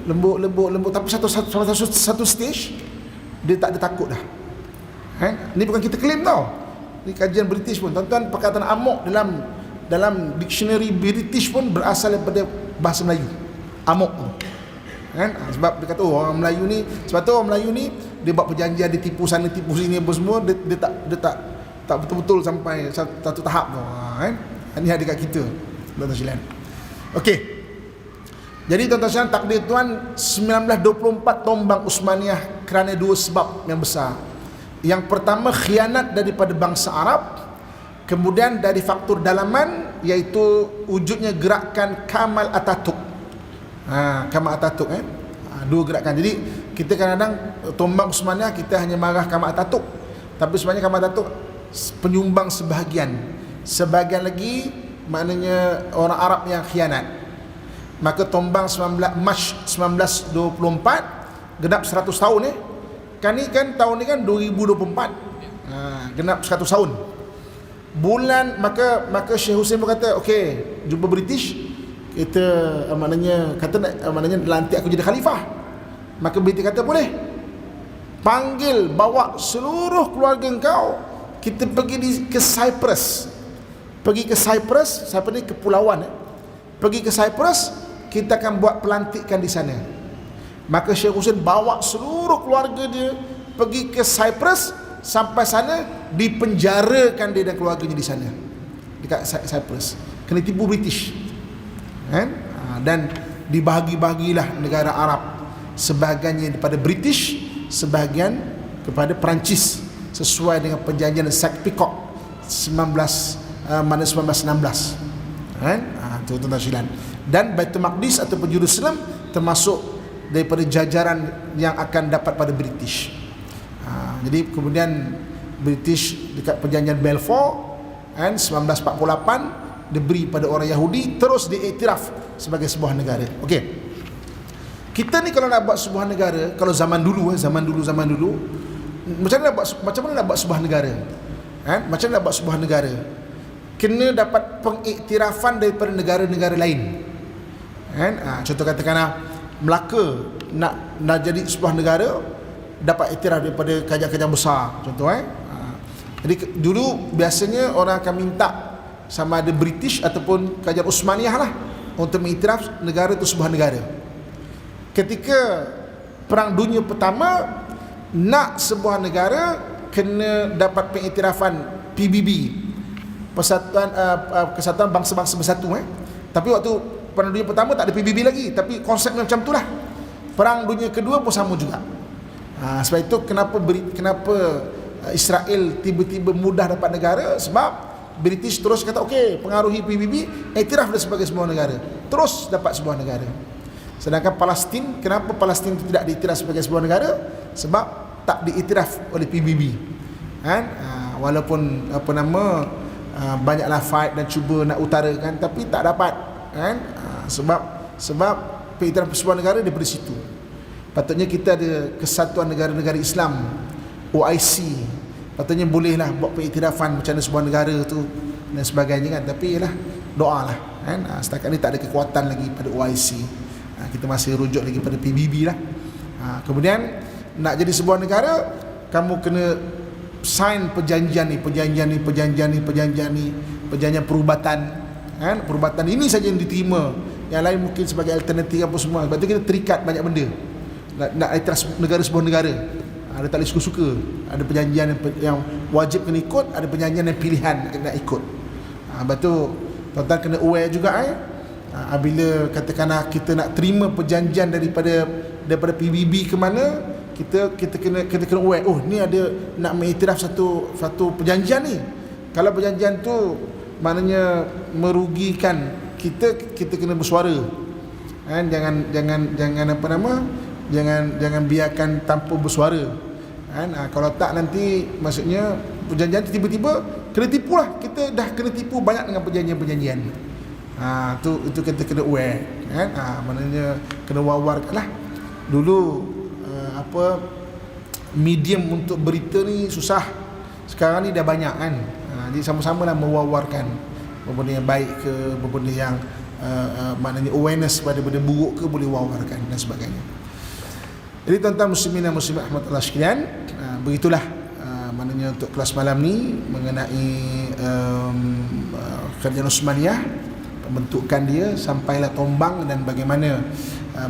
lembut, tapi satu stage dia tak ada takut dah, kan? Ni bukan kita claim tau, ni kajian British pun, tuan-tuan. Perkataan amok dalam dictionary British pun berasal daripada bahasa Melayu, amok tu, kan? Sebab dia kata orang Melayu ni, sebab tu orang Melayu ni dia buat perjanjian, dia tipu sana tipu sini apa semua, dia tak betul-betul sampai satu tahap tu, kan? Ini ada kat kita, tuan-tuan sekalian. Okey, jadi tuan-tuan sekalian, takdir Tuhan 1924 tombang Utsmaniyah kerana dua sebab yang besar. Yang pertama, khianat daripada bangsa Arab. Kemudian dari faktor dalaman, iaitu wujudnya gerakan Kamal Atatürk. Kamal Atatürk, dua gerakan. Jadi kita kadang-kadang tombang Utsmaniyah, kita hanya marah Kamal Atatürk, tapi sebenarnya Kamal Atatürk penyumbang sebahagian lagi, maknanya orang Arab yang khianat. Maka tombang Mac 1924 genap 100 tahun tahun ni kan 2024, genap 100 tahun. Bulan maka Syekh Hussein pun kata, okey, jumpa British, kita maknanya lantik aku jadi khalifah. Maka British kata, boleh, panggil, bawa seluruh keluarga engkau, kita pergi ke Cyprus. Pergi ke Cyprus ni kepulauan. Pergi ke Cyprus, kita akan buat pelantikan di sana. Maka Syekh Hussein bawa seluruh keluarga dia pergi ke Cyprus. Sampai sana, dipenjarakan dia dan keluarganya di sana, dekat Cyprus. Kena tipu British, kan? Dan dibahagi-bahagilah negara Arab. sebahagiannya daripada British, sebahagian kepada Perancis sesuai dengan perjanjian Sykes-Picot 1916 kan. Itu tuan silan. Dan Baitul Maqdis ataupun Jerusalem termasuk daripada jajaran yang akan dapat pada British. Jadi kemudian British dekat perjanjian Balfour kan 1948 diberi pada orang Yahudi, terus diiktiraf sebagai sebuah negara. Okey. Kita ni kalau nak buat sebuah negara, kalau zaman dulu macam mana nak buat sebuah negara? Macam mana nak buat sebuah negara? Kena dapat pengiktirafan daripada negara-negara lain. Contoh katakanlah Melaka nak jadi sebuah negara, dapat iktiraf daripada kerajaan-kerajaan besar, contoh. Jadi dulu biasanya orang akan minta sama ada British ataupun kerajaan Osmaniyah lah untuk mengiktiraf negara itu sebuah negara. Ketika Perang Dunia Pertama, nak sebuah negara kena dapat pengiktirafan PBB, Kesatuan Bangsa-Bangsa Bersatu. Tapi waktu Perang Dunia Pertama tak ada PBB lagi, tapi konsepnya macam itulah. Perang Dunia Kedua pun sama juga. Sebab itu kenapa Israel tiba-tiba mudah dapat negara, sebab British terus kata okey, pengaruhi PBB, iktiraf dia sebagai sebuah negara, terus dapat sebuah negara. Sedangkan Palestin, kenapa Palestin tidak diiktiraf sebagai sebuah negara? Sebab tak diiktiraf oleh PBB. Walaupun banyaklah fight dan cuba nak utarakan, tapi tak dapat. Sebab pengiktiraf sebuah negara daripada situ. Patutnya kita ada Kesatuan Negara-Negara Islam, OIC, patutnya bolehlah buat pengiktirafan macam mana sebuah negara tu dan sebagainya kan. Tapi ialah doa lah kan. Setakat ni tak ada kekuatan lagi pada OIC. Kita masih rujuk lagi pada PBB lah. Kemudian nak jadi sebuah negara, kamu kena sign perjanjian perubatan kan. Perubatan ini saja yang diterima, yang lain mungkin sebagai alternatif apa semua. Sebab tu kita terikat banyak benda nak iktiraf negara sebuah negara. Ada tak boleh suka-suka, ada perjanjian yang wajib kena ikut, ada perjanjian yang pilihan nak ikut. Sebab tu tuan-tuan kena aware juga bila katakanlah kita nak terima perjanjian daripada PBB ke mana, kita kena aware, oh ni ada nak mengiktiraf satu perjanjian ni. Kalau perjanjian tu maknanya merugikan kita kena bersuara. Jangan biarkan tanpa bersuara. Kalau tak nanti maksudnya perjanjian tiba-tiba kena tipu lah. Kita dah kena tipu banyak dengan perjanjian-perjanjian. Itu kita kena aware maknanya kena wawarkan lah. Dulu medium untuk berita ni susah. Sekarang ni dah banyak kan. Jadi sama-sama lah mewawarkan benda yang baik ke, benda yang maknanya awareness pada benda buruk ke, boleh wawarkan dan sebagainya. Jadi tuan-tuan muslimin dan muslimat rahmatullah sekalian, begitulah maknanya untuk kelas malam ni mengenai kerajaan Osmaniyah, pembentukan dia sampailah tombang, dan bagaimana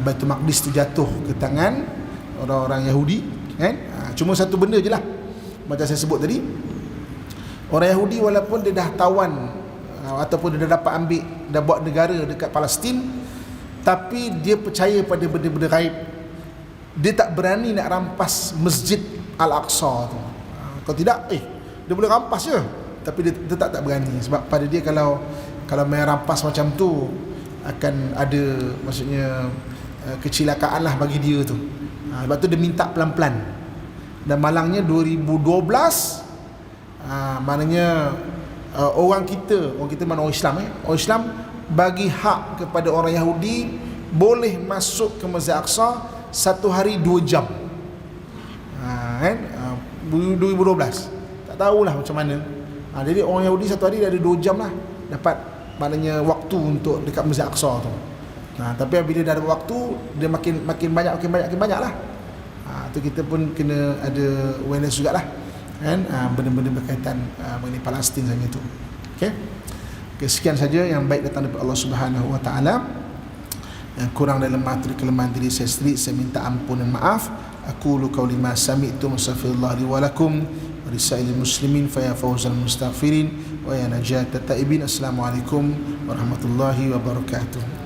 Baitul Maqdis tu jatuh ke tangan orang-orang Yahudi kan. Cuma satu benda je lah, macam saya sebut tadi, orang Yahudi walaupun dia dah tawan ataupun dia dah dapat ambil, dah buat negara dekat Palestin, tapi dia percaya pada benda-benda gaib. Dia tak berani nak rampas Masjid Al-Aqsa tu. Kalau tidak, dia boleh rampas je, tapi dia tak berani. Sebab pada dia kalau main rampas macam tu, akan ada maksudnya kecelakaan lah bagi dia tu. Sebab tu dia minta pelan-pelan. Dan malangnya 2012, maknanya orang kita mana orang Islam orang Islam bagi hak kepada orang Yahudi boleh masuk ke Masjid Al-Aqsa 1 hari 2 jam. 2012 tak tahulah macam mana. Jadi orang Yahudi 1 hari dah ada 2 jam lah dapat maknanya waktu untuk dekat Masjid Al-Aqsa tu. Tapi bila dah ada waktu, dia makin banyak lah. Tu kita pun kena ada awareness jugalah kan, benda-benda berkaitan mengenai Palestin saja tu. Okey, sekian saja yang baik datang daripada Allah Subhanahu Wa Taala. Yang kurang dan lemah dari kelemahan diri saya sendiri, saya minta ampun dan maaf. Aqulu qauli ma sami'tu, astaghfirullah li wa lakum wa lisairil muslimin fa ya fawzal mustaghfirin wa ya najat taibin. Assalamualaikum warahmatullahi wabarakatuh.